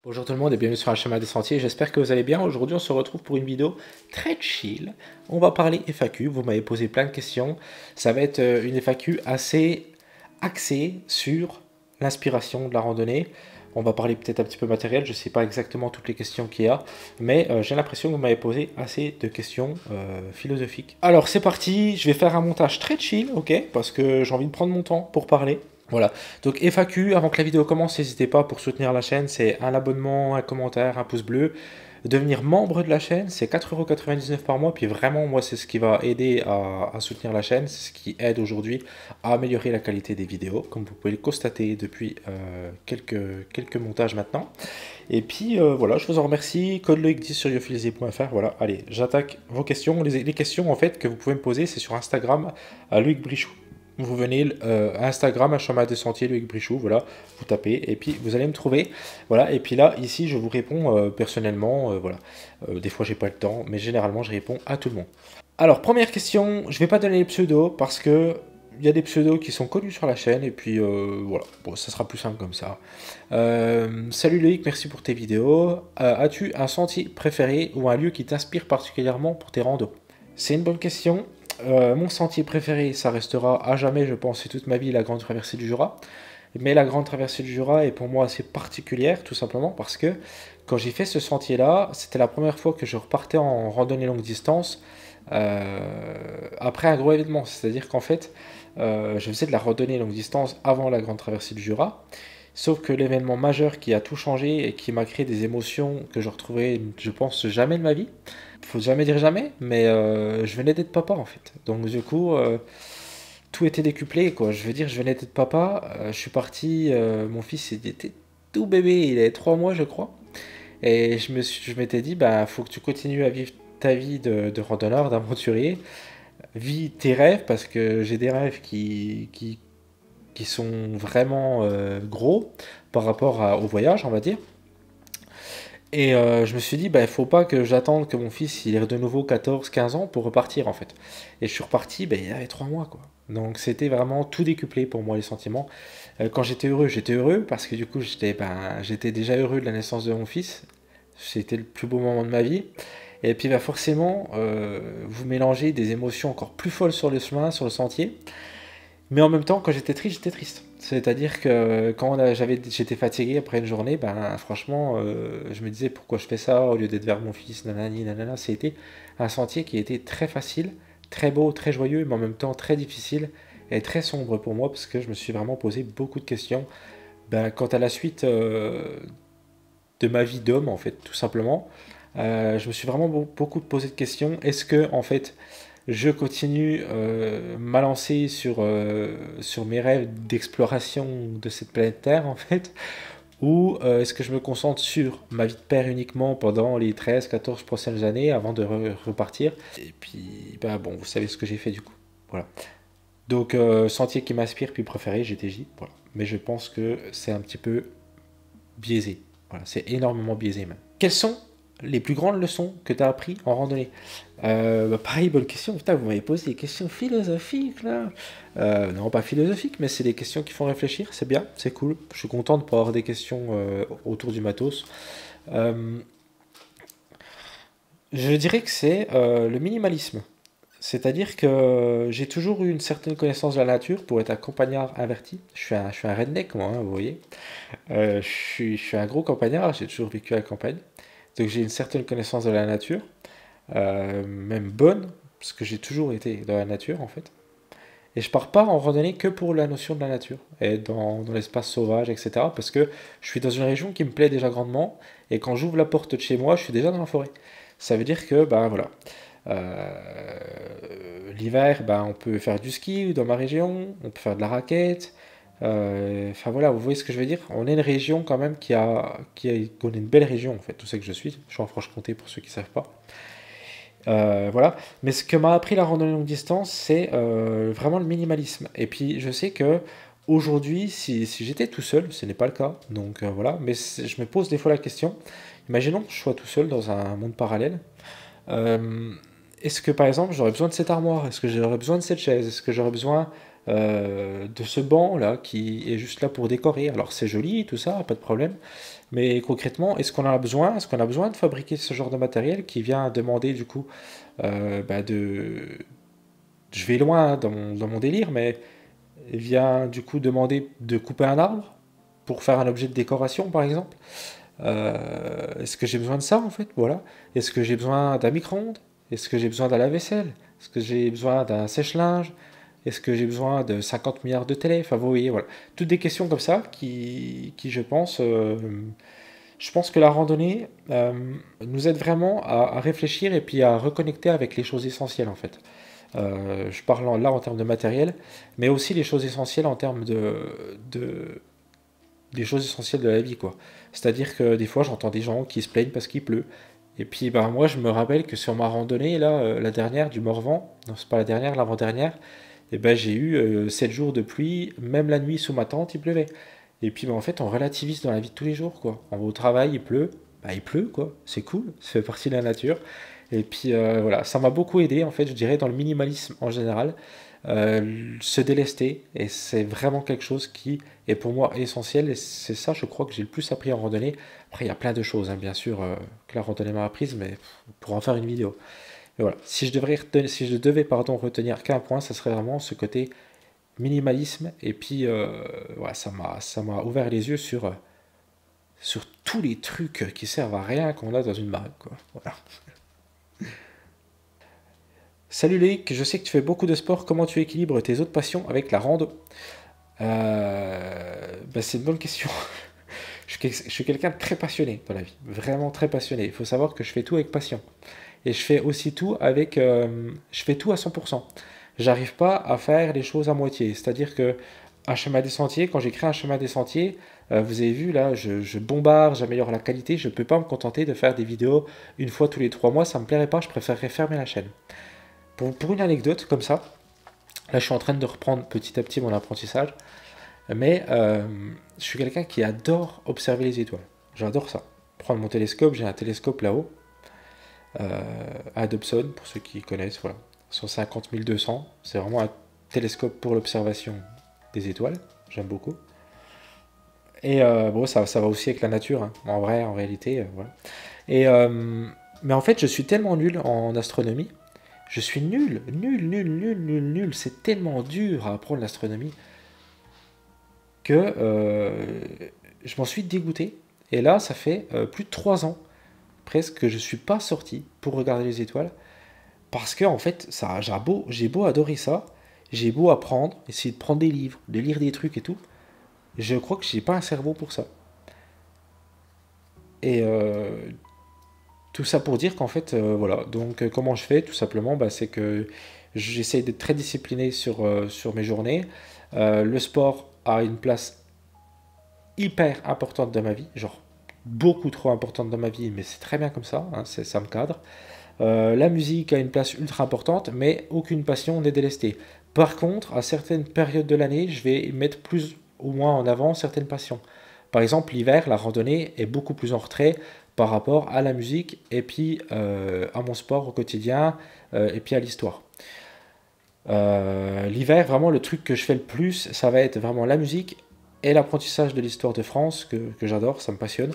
Bonjour tout le monde et bienvenue sur un chemin des sentiers, j'espère que vous allez bien. Aujourd'hui on se retrouve pour une vidéo très chill. On va parler FAQ, vous m'avez posé plein de questions. Ça va être une FAQ assez axée sur l'inspiration de la randonnée. On va parler peut-être un petit peu matériel, je ne sais pas exactement toutes les questions qu'il y a, mais j'ai l'impression que vous m'avez posé assez de questions philosophiques. Alors c'est parti, je vais faire un montage très chill, ok, parce que j'ai envie de prendre mon temps pour parler. Voilà, donc FAQ, avant que la vidéo commence, n'hésitez pas pour soutenir la chaîne, c'est un abonnement, un commentaire, un pouce bleu. Devenir membre de la chaîne, c'est 4,99 € par mois, puis vraiment, moi, c'est ce qui va aider à soutenir la chaîne, c'est ce qui aide aujourd'hui à améliorer la qualité des vidéos, comme vous pouvez le constater depuis quelques montages maintenant. Et puis, voilà, je vous en remercie, code Loïc10 sur yophilisier.fr, voilà, allez, j'attaque vos questions. Les questions, en fait, que vous pouvez me poser, c'est sur Instagram, à Loïc Brichou. Vous venez à Instagram, à Chemin des Sentiers, Loïc Brichou, voilà, vous tapez, et puis vous allez me trouver, voilà, et puis là, ici, je vous réponds personnellement, voilà, des fois j'ai pas le temps, mais généralement, je réponds à tout le monde. Alors, première question, je vais pas donner les pseudos, parce que il y a des pseudos qui sont connus sur la chaîne, et puis voilà, bon, ça sera plus simple comme ça. Salut Loïc, merci pour tes vidéos. As-tu un sentier préféré ou un lieu qui t'inspire particulièrement pour tes randos? C'est une bonne question. Mon sentier préféré, ça restera à jamais, je pense, c'est toute ma vie, la Grande Traversée du Jura. Mais la Grande Traversée du Jura est pour moi assez particulière, tout simplement parce que quand j'ai fait ce sentier-là, c'était la première fois que je repartais en randonnée longue distance après un gros événement. C'est-à-dire qu'en fait, je faisais de la randonnée longue distance avant la Grande Traversée du Jura. Sauf que l'événement majeur qui a tout changé et qui m'a créé des émotions que je retrouverai, je pense, jamais de ma vie. Faut jamais dire jamais, mais je venais d'être papa en fait. Donc du coup, tout était décuplé quoi. Je veux dire, je venais d'être papa, je suis parti, mon fils il était tout bébé, il avait 3 mois je crois. Et je m'étais dit, bah faut que tu continues à vivre ta vie de randonneur, d'aventurier. Vis tes rêves parce que j'ai des rêves qui sont vraiment gros par rapport au voyage, on va dire. Et je me suis dit, bah, il faut pas que j'attende que mon fils il ait de nouveau 14, 15 ans pour repartir en fait. Et je suis reparti, bah, il avait 3 mois quoi. Donc c'était vraiment tout décuplé pour moi les sentiments. Quand j'étais heureux parce que du coup j'étais déjà heureux de la naissance de mon fils. C'était le plus beau moment de ma vie. Et puis bah, forcément, vous mélangez des émotions encore plus folles sur le chemin, sur le sentier. Mais en même temps, quand j'étais triste, j'étais triste. C'est-à-dire que j'étais fatigué après une journée, ben franchement, je me disais pourquoi je fais ça au lieu d'être vers mon fils, nanani, nanana. C'était un sentier qui était très facile, très beau, très joyeux, mais en même temps très difficile et très sombre pour moi parce que je me suis vraiment posé beaucoup de questions. Ben, quant à la suite de ma vie d'homme, en fait, tout simplement, je me suis vraiment beaucoup posé de questions. Est-ce que, en fait, je continue ma lancée sur mes rêves d'exploration de cette planète Terre, en fait, ou est-ce que je me concentre sur ma vie de père uniquement pendant les 13, 14 prochaines années avant de repartir? Et puis, bah bon, vous savez ce que j'ai fait du coup. Voilà. Donc, sentier qui m'inspire, puis préféré, GTJ. Voilà. Mais je pense que c'est un petit peu biaisé. Voilà, c'est énormément biaisé même. Quelles sont les plus grandes leçons que tu as appris en randonnée? Pareil, bonne question. Putain, vous m'avez posé des questions philosophiques là. Non, pas philosophiques, mais c'est des questions qui font réfléchir. C'est bien, c'est cool. Je suis content de pouvoir avoir des questions autour du matos. Euh, je dirais que c'est le minimalisme. C'est-à-dire que j'ai toujours eu une certaine connaissance de la nature pour être un campagnard averti. Je suis un redneck, moi, hein, vous voyez. Je suis un gros campagnard, j'ai toujours vécu à la campagne. Donc j'ai une certaine connaissance de la nature, même bonne, parce que j'ai toujours été dans la nature en fait. Et je pars pas en randonnée que pour la notion de la nature, et dans l'espace sauvage, etc. Parce que je suis dans une région qui me plaît déjà grandement, et quand j'ouvre la porte de chez moi, je suis déjà dans la forêt. Ça veut dire que, ben voilà, l'hiver, ben, on peut faire du ski dans ma région, on peut faire de la raquette. Enfin voilà, vous voyez ce que je veux dire? On est une région quand même qu'on est une belle région en fait, tout ça que je suis en Franche-Comté pour ceux qui ne savent pas. Voilà, mais ce que m'a appris la randonnée longue distance, c'est vraiment le minimalisme. Et puis je sais que aujourd'hui, si j'étais tout seul, ce n'est pas le cas, donc voilà, mais je me pose des fois la question, imaginons que je sois tout seul dans un monde parallèle. Euh, Est-ce que par exemple j'aurais besoin de cette armoire? Est-ce que j'aurais besoin de cette chaise? Est-ce que j'aurais besoin de ce banc là qui est juste là pour décorer. Alors c'est joli, tout ça, pas de problème. Mais concrètement, est-ce qu'on en a besoin? Est-ce qu'on a besoin de fabriquer ce genre de matériel qui vient demander du coup de... Je vais loin hein, dans mon délire, mais vient du coup demander de couper un arbre pour faire un objet de décoration par exemple. Est-ce que j'ai besoin de ça en fait? Voilà. Est-ce que j'ai besoin d'un micro-ondes? Est-ce que j'ai besoin d'un lave-vaisselle? Est-ce que j'ai besoin d'un sèche-linge? Est-ce que j'ai besoin de 50 milliards de télé? Enfin, vous voyez, voilà. Toutes des questions comme ça qui je pense que la randonnée nous aide vraiment à réfléchir et puis à reconnecter avec les choses essentielles en fait. Je parle là en termes de matériel, mais aussi les choses essentielles en termes des choses essentielles de la vie, quoi. C'est-à-dire que des fois, j'entends des gens qui se plaignent parce qu'il pleut. Et puis, ben, moi, je me rappelle que sur ma randonnée, là, la dernière du Morvan, non, c'est pas la dernière, l'avant-dernière, et ben, j'ai eu 7 jours de pluie, même la nuit sous ma tente, il pleuvait. Et puis, ben, en fait, on relativise dans la vie de tous les jours, quoi. On va au travail, il pleut, bah, il pleut, quoi. C'est cool, ça fait partie de la nature. Et puis, voilà, ça m'a beaucoup aidé, en fait, je dirais, dans le minimalisme en général se délester et c'est vraiment quelque chose qui est pour moi essentiel et c'est ça je crois que j'ai le plus appris en randonnée. Après il y a plein de choses hein, bien sûr que la randonnée m'a apprise mais pour en faire une vidéo. Et voilà, si je devais pardon retenir qu'un point, ça serait vraiment ce côté minimalisme et puis ouais, ça m'a ouvert les yeux sur tous les trucs qui servent à rien qu'on a dans une baraque quoi. Voilà. Salut Loïc, je sais que tu fais beaucoup de sport, comment tu équilibres tes autres passions avec la rando? C'est une bonne question. Je suis quelqu'un de très passionné dans la vie, vraiment très passionné. Il faut savoir que je fais tout avec passion. Et je fais aussi tout avec... je fais tout à 100%. J'arrive pas à faire les choses à moitié. C'est-à-dire que un chemin des sentiers, quand j'écris un chemin des sentiers, vous avez vu là, je bombarde, j'améliore la qualité. Je peux pas me contenter de faire des vidéos une fois tous les 3 mois, ça me plairait pas, je préférerais fermer la chaîne. Pour une anecdote comme ça, là je suis en train de reprendre petit à petit mon apprentissage, mais je suis quelqu'un qui adore observer les étoiles. J'adore ça. Prendre mon télescope, j'ai un télescope là-haut, à Dobson, pour ceux qui connaissent, voilà. 150 200, c'est vraiment un télescope pour l'observation des étoiles, j'aime beaucoup. Et bon, ça va aussi avec la nature, hein. En vrai, en réalité, voilà. Et, mais en fait, je suis tellement nul en astronomie. Je suis nul. C'est tellement dur à apprendre l'astronomie que je m'en suis dégoûté. Et là, ça fait plus de 3 ans presque que je suis pas sorti pour regarder les étoiles. Parce que en fait, j'ai beau adorer ça, j'ai beau apprendre, essayer de prendre des livres, de lire des trucs et tout. Je crois que j'ai pas un cerveau pour ça. Et tout ça pour dire qu'en fait, voilà. Donc, comment je fais? Tout simplement, bah, c'est que j'essaie d'être très discipliné sur mes journées. Le sport a une place hyper importante dans ma vie, genre beaucoup trop importante dans ma vie, mais c'est très bien comme ça, hein, ça me cadre. La musique a une place ultra importante, mais aucune passion n'est délestée. Par contre, à certaines périodes de l'année, je vais mettre plus ou moins en avant certaines passions. Par exemple, l'hiver, la randonnée est beaucoup plus en retrait par rapport à la musique et puis à mon sport au quotidien et puis à l'histoire. L'hiver, vraiment, le truc que je fais le plus, ça va être vraiment la musique et l'apprentissage de l'histoire de France, que j'adore, ça me passionne.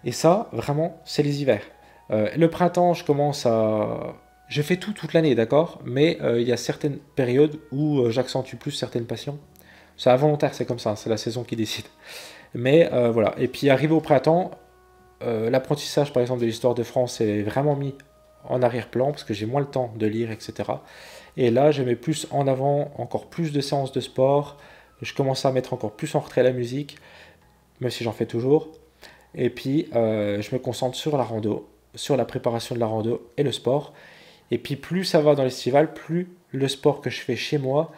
Et ça, vraiment, c'est les hivers. Le printemps, je commence à... Je fais tout toute l'année, d'accord? Mais il y a certaines périodes où j'accentue plus certaines passions. C'est involontaire, c'est comme ça, c'est la saison qui décide. Mais voilà. Et puis arrivé au printemps, l'apprentissage par exemple de l'histoire de France est vraiment mis en arrière-plan parce que j'ai moins le temps de lire, etc. Et là, je mets plus en avant encore plus de séances de sport. Je commence à mettre encore plus en retrait la musique, même si j'en fais toujours. Et puis, je me concentre sur la rando, sur la préparation de la rando et le sport. Et puis, plus ça va dans l'estival, plus le sport que je fais chez moi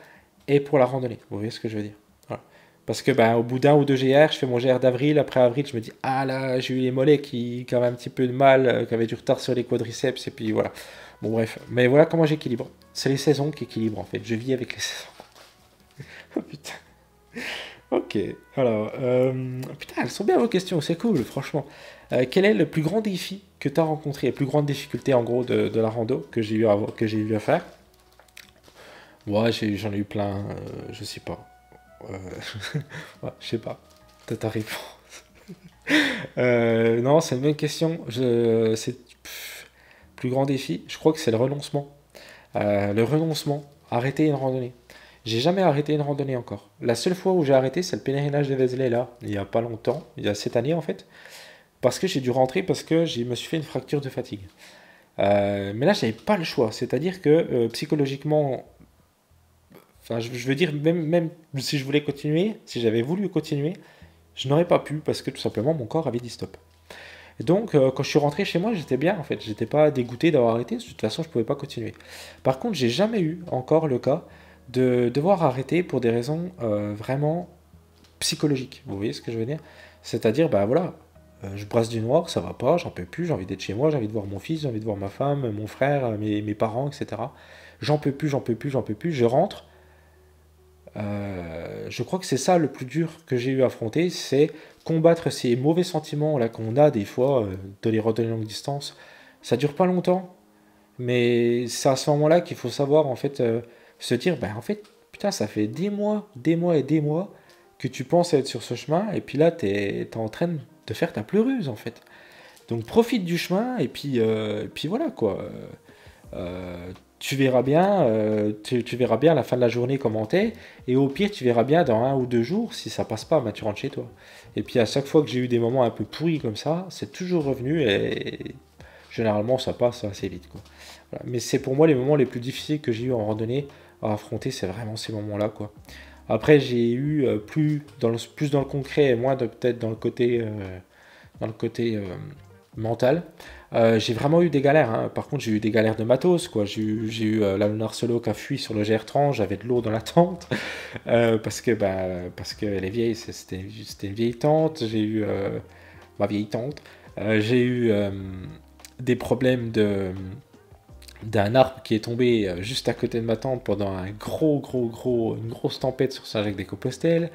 est pour la randonnée. Vous voyez ce que je veux dire? Voilà. Parce que, ben, au bout d'un ou deux GR, je fais mon GR d'avril. Après avril, je me dis, ah là, j'ai eu les mollets qui avaient un petit peu de mal, qui avaient du retard sur les quadriceps. Et puis voilà. Bon, bref. Mais voilà comment j'équilibre. C'est les saisons qui équilibrent, en fait. Je vis avec les saisons. Oh putain. Ok, alors, putain, elles sont bien vos questions, c'est cool, franchement. Quel est le plus grand défi que tu as rencontré, la plus grande difficulté en gros de la rando que j'ai eu à faire? Ouais, j'en ai eu plein, je sais pas. Euh, ouais, je sais pas. T'as ta réponse. Non, c'est une bonne question. C'est plus grand défi. Je crois que c'est le renoncement. Le renoncement. Arrêter une randonnée. J'ai jamais arrêté une randonnée encore. La seule fois où j'ai arrêté, c'est le pèlerinage de Vézelay, là, il y a pas longtemps, il y a cette année en fait, parce que j'ai dû rentrer parce que je me suis fait une fracture de fatigue. Mais là, j'avais pas le choix. C'est-à-dire que psychologiquement, enfin, je veux dire, même si je voulais continuer, si j'avais voulu continuer, je n'aurais pas pu parce que tout simplement mon corps avait dit stop. Et donc, quand je suis rentré chez moi, j'étais bien en fait. J'étais pas dégoûté d'avoir arrêté. De toute façon, je pouvais pas continuer. Par contre, j'ai jamais eu encore le cas de devoir arrêter pour des raisons vraiment psychologiques. Vous voyez ce que je veux dire? C'est-à-dire, bah voilà, je brasse du noir, ça va pas, j'en peux plus, j'ai envie d'être chez moi, j'ai envie de voir mon fils, j'ai envie de voir ma femme, mon frère, mes parents, etc. J'en peux plus, j'en peux plus, j'en peux plus. Je rentre. Je crois que c'est ça le plus dur que j'ai eu à affronter, c'est combattre ces mauvais sentiments là qu'on a des fois de les randonnées longue distance. Ça dure pas longtemps, mais c'est à ce moment-là qu'il faut savoir en fait se dire, ben en fait, putain, ça fait des mois et des mois que tu penses être sur ce chemin, et puis là, t'es en train de faire ta pleureuse en fait. Donc profite du chemin, et puis voilà quoi. Tu verras bien, tu verras bien à la fin de la journée comment t'es, et au pire, tu verras bien dans 1 ou 2 jours si ça passe pas, bah, tu rentres chez toi. Et puis à chaque fois que j'ai eu des moments un peu pourris comme ça, c'est toujours revenu et généralement ça passe assez vite, quoi. Voilà. Mais c'est pour moi les moments les plus difficiles que j'ai eu en randonnée à affronter, c'est vraiment ces moments-là, quoi. Après, j'ai eu plus dans le concret et moins peut-être dans le côté mental. J'ai vraiment eu des galères, hein. Par contre, j'ai eu des galères de matos, quoi. J'ai eu la Lunar Solo qui a fui sur le GR30, j'avais de l'eau dans la tente, parce que elle est vieille, c'était une vieille tente. J'ai eu ma vieille tante. J'ai eu des problèmes d'un arbre qui est tombé juste à côté de ma tente pendant une grosse tempête sur Saint-Jacques-de-Compostelle.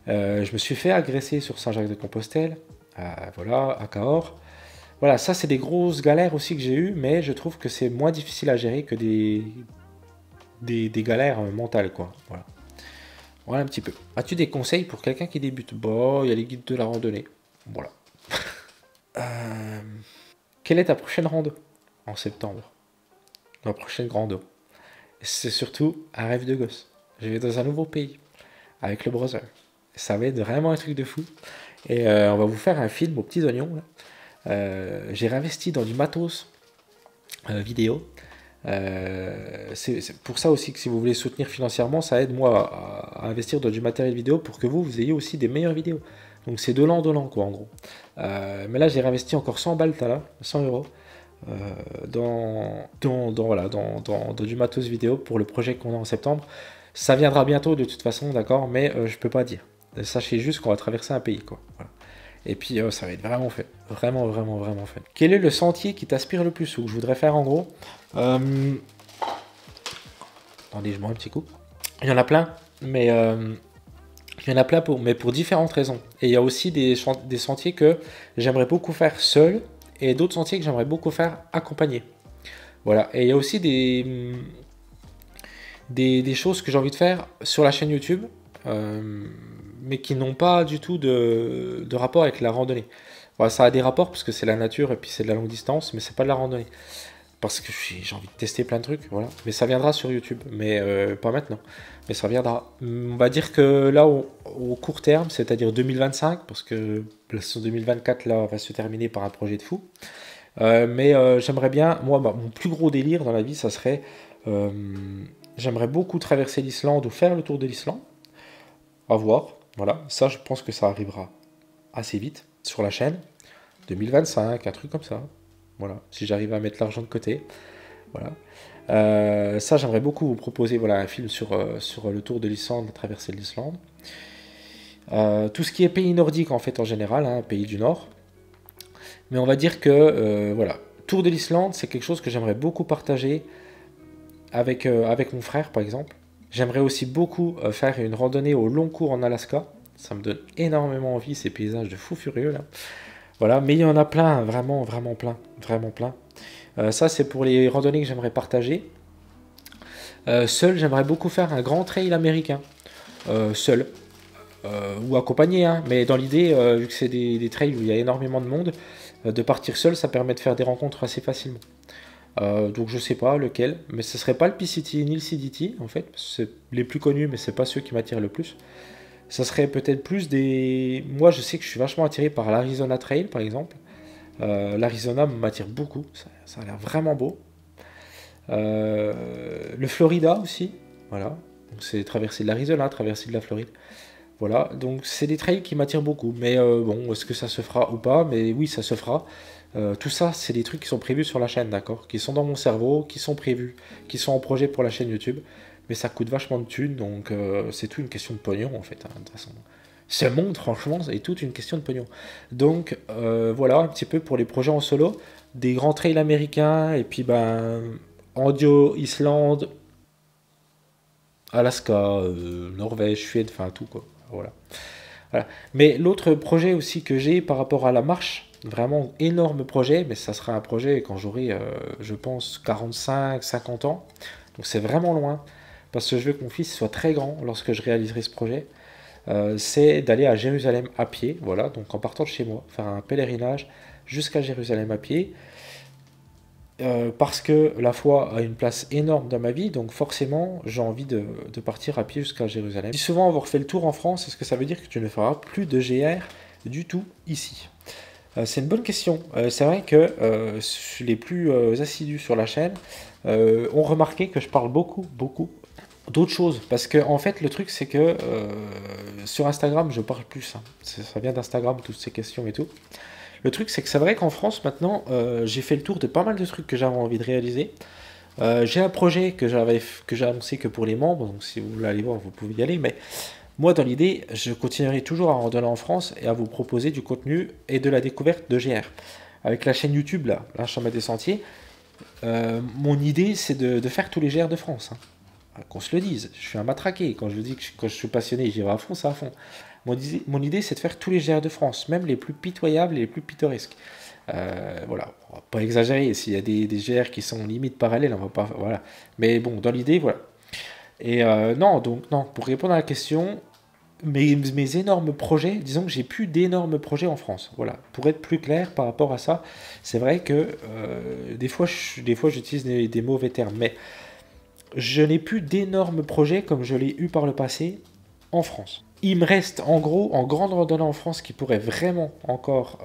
Je me suis fait agresser sur Saint-Jacques-de-Compostelle, voilà, à Cahors. Voilà, ça c'est des grosses galères aussi que j'ai eues, mais je trouve que c'est moins difficile à gérer que des galères mentales, quoi. Voilà. Voilà un petit peu. As-tu des conseils pour quelqu'un qui débute? Bon, il y a les guides de la randonnée. Voilà. Euh, Quelle est ta prochaine rando? En septembre. Ma prochaine rando. C'est surtout un rêve de gosse. Je vais dans un nouveau pays, avec le brother. Ça va être vraiment un truc de fou. Et on va vous faire un film aux petits oignons, là. J'ai réinvesti dans du matos vidéo. C'est pour ça aussi que si vous voulez soutenir financièrement, ça aide moi à investir dans du matériel vidéo pour que vous ayez aussi des meilleures vidéos. Donc c'est donnant, quoi, en gros. Mais là, j'ai réinvesti encore 100 balles, là, 100 euros, dans du matos vidéo pour le projet qu'on a en septembre. Ça viendra bientôt de toute façon, d'accord, mais je peux pas dire. Sachez juste qu'on va traverser un pays, quoi. Voilà. Et puis ça va être vraiment fait. Vraiment, vraiment, vraiment fait. Quel est le sentier qui t'aspire le plus ou que je voudrais faire en gros? Attendez, je bois un petit coup. Il y en a plein, mais il y en a plein mais pour différentes raisons. Et il y a aussi des sentiers que j'aimerais beaucoup faire seul et d'autres sentiers que j'aimerais beaucoup faire accompagné. Voilà. Et il y a aussi des choses que j'ai envie de faire sur la chaîne YouTube. Mais qui n'ont pas du tout de rapport avec la randonnée. Voilà, ça a des rapports parce que c'est la nature et puis c'est de la longue distance, mais c'est pas de la randonnée. Parce que j'ai envie de tester plein de trucs, voilà. Mais ça viendra sur YouTube, mais pas maintenant. Mais ça viendra. On va dire que là, au court terme, c'est-à-dire 2025, parce que la saison 2024 là va se terminer par un projet de fou. Mais j'aimerais bien, moi, mon plus gros délire dans la vie, ça serait, euh, j'aimerais beaucoup traverser l'Islande ou faire le tour de l'Islande. À voir. Voilà, ça je pense que ça arrivera assez vite sur la chaîne. 2025, un truc comme ça. Voilà, si j'arrive à mettre l'argent de côté. Voilà. Ça j'aimerais beaucoup vous proposer voilà, un film sur le tour de l'Islande, la traversée de l'Islande. Tout ce qui est pays nordique en fait en général, hein, pays du Nord. Mais on va dire que voilà, tour de l'Islande c'est quelque chose que j'aimerais beaucoup partager avec mon frère par exemple. J'aimerais aussi beaucoup faire une randonnée au long cours en Alaska. Ça me donne énormément envie, ces paysages de fou furieux là. Voilà, mais il y en a plein, vraiment, vraiment plein, vraiment plein. Ça, c'est pour les randonnées que j'aimerais partager. Seul, j'aimerais beaucoup faire un grand trail américain. Seul. Ou accompagné, hein. Mais dans l'idée, vu que c'est des trails où il y a énormément de monde, de partir seul, ça permet de faire des rencontres assez facilement. Donc je sais pas lequel, mais ce serait pas le P-City ni le CDT en fait, c'est les plus connus, mais c'est pas ceux qui m'attirent le plus. Ça serait peut-être plus des. Moi je sais que je suis vachement attiré par l'Arizona Trail par exemple. L'Arizona m'attire beaucoup, ça a l'air vraiment beau. Le Florida aussi, voilà. Donc c'est traverser de l'Arizona, traverser de la Floride. Voilà, donc c'est des trails qui m'attirent beaucoup. Mais bon, est-ce que ça se fera ou pas? Mais oui, ça se fera. Tout ça, c'est des trucs qui sont prévus sur la chaîne, d'accord? Qui sont dans mon cerveau, qui sont prévus, qui sont en projet pour la chaîne YouTube. Mais ça coûte vachement de thunes, donc c'est tout une question de pognon en fait, hein, de toute façon. Ce monde, franchement, c'est toute une question de pognon. Donc voilà, un petit peu pour les projets en solo. Des grands trails américains, et puis ben, Andio, Islande, Alaska, Norvège, Suède, enfin tout quoi. Voilà. Voilà. Mais l'autre projet aussi que j'ai par rapport à la marche, vraiment énorme projet, mais ça sera un projet quand j'aurai, je pense, 45, 50 ans. Donc c'est vraiment loin, parce que je veux que mon fils soit très grand lorsque je réaliserai ce projet. C'est d'aller à Jérusalem à pied, voilà, donc en partant de chez moi, faire un pèlerinage jusqu'à Jérusalem à pied. Parce que la foi a une place énorme dans ma vie, donc forcément j'ai envie de partir à pied jusqu'à Jérusalem. Si souvent avoir fait le tour en France, est-ce que ça veut dire que tu ne feras plus de GR du tout ici? C'est une bonne question. C'est vrai que les plus assidus sur la chaîne ont remarqué que je parle beaucoup d'autres choses. Parce que en fait le truc c'est que sur Instagram je parle plus. Hein. Ça vient d'Instagram, toutes ces questions et tout. Le truc, c'est que c'est vrai qu'en France, maintenant, j'ai fait le tour de pas mal de trucs que j'avais envie de réaliser. J'ai un projet que j'ai annoncé que pour les membres, donc si vous voulez aller voir, vous pouvez y aller. Mais moi, dans l'idée, je continuerai toujours à randonner en France et à vous proposer du contenu et de la découverte de GR. Avec la chaîne YouTube, là, Chemin des Sentiers, mon idée, c'est de faire tous les GR de France. Hein. Qu'on se le dise, je suis un matraqué. Quand je dis que quand je suis passionné, j'y vais à fond, c'est à fond. Mon idée, c'est de faire tous les GR de France, même les plus pitoyables et les plus pittoresques. Voilà, on va pas exagérer. S'il y a des GR qui sont limite parallèles, on va pas. Voilà. Mais bon, dans l'idée, voilà. Et non, donc non. Pour répondre à la question, mes énormes projets, disons que j'ai plus d'énormes projets en France. Voilà. Pour être plus clair par rapport à ça, c'est vrai que des fois j'utilise des mauvais termes, mais je n'ai plus d'énormes projets comme je l'ai eu par le passé en France. Il me reste en gros, en grande randonnée en France, qui pourrait vraiment encore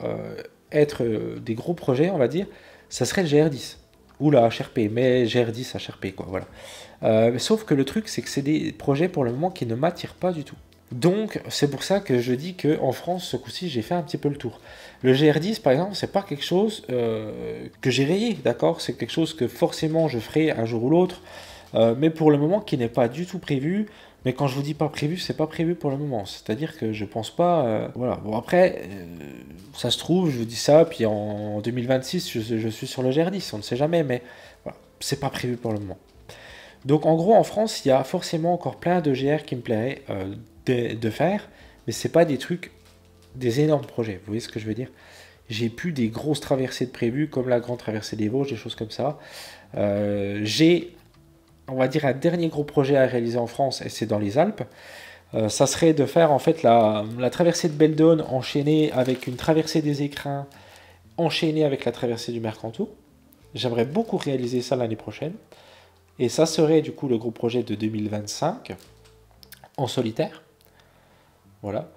être des gros projets, on va dire, ça serait le GR10. Ou la HRP, mais GR10 HRP, quoi, voilà. Sauf que le truc, c'est que c'est des projets pour le moment qui ne m'attirent pas du tout. Donc, c'est pour ça que je dis qu'en France, ce coup-ci, j'ai fait un petit peu le tour. Le GR10, par exemple, c'est pas quelque chose que j'ai rayé, d'accord? C'est quelque chose que forcément je ferai un jour ou l'autre, mais pour le moment, qui n'est pas du tout prévu. Mais quand je vous dis pas prévu, c'est pas prévu pour le moment. C'est-à-dire que je pense pas. Voilà. Bon, après, ça se trouve, je vous dis ça, puis en 2026, je suis sur le GR10, on ne sait jamais, mais voilà, c'est pas prévu pour le moment. Donc en gros, en France, il y a forcément encore plein de GR qui me plairait de faire, mais c'est pas des trucs, des énormes projets. Vous voyez ce que je veux dire? J'ai plus des grosses traversées de prévues, comme la grande traversée des Vosges, des choses comme ça. J'ai, on va dire, un dernier gros projet à réaliser en France, et c'est dans les Alpes. Ça serait de faire en fait la traversée de Beldon enchaînée avec une traversée des Écrins, enchaînée avec la traversée du Mercantour. J'aimerais beaucoup réaliser ça l'année prochaine. Et ça serait du coup le gros projet de 2025 en solitaire. Voilà.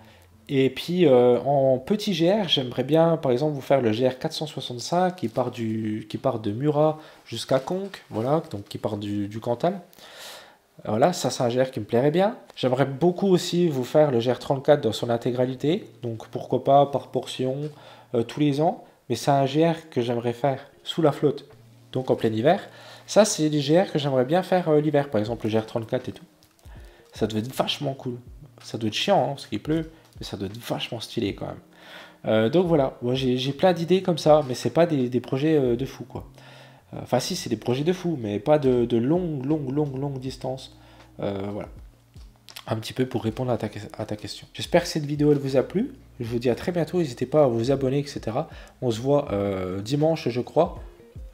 Et puis en petit GR, j'aimerais bien par exemple vous faire le GR 465 qui part de Murat jusqu'à Conques, voilà, donc qui part du Cantal. Voilà, ça c'est un GR qui me plairait bien. J'aimerais beaucoup aussi vous faire le GR 34 dans son intégralité, donc pourquoi pas par portion tous les ans, mais c'est un GR que j'aimerais faire sous la flotte, donc en plein hiver. Ça c'est des GR que j'aimerais bien faire l'hiver, par exemple le GR 34 et tout. Ça doit être vachement cool. Ça doit être chiant hein, parce qu'il pleut, mais ça doit être vachement stylé quand même. Donc voilà, moi j'ai plein d'idées comme ça, mais c'est pas des projets de fou quoi. Enfin si, c'est des projets de fou, mais pas de longue distance. Voilà. Un petit peu pour répondre à ta question. J'espère que cette vidéo elle vous a plu. Je vous dis à très bientôt, n'hésitez pas à vous abonner, etc. On se voit dimanche, je crois.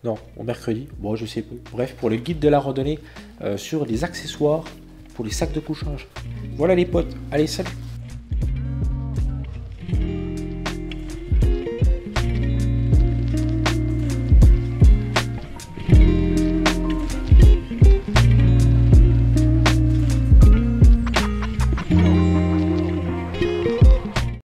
Non, au mercredi. Bon, je sais plus. Bref, pour le guide de la randonnée sur les accessoires pour les sacs de couchage. Voilà les potes. Allez, salut!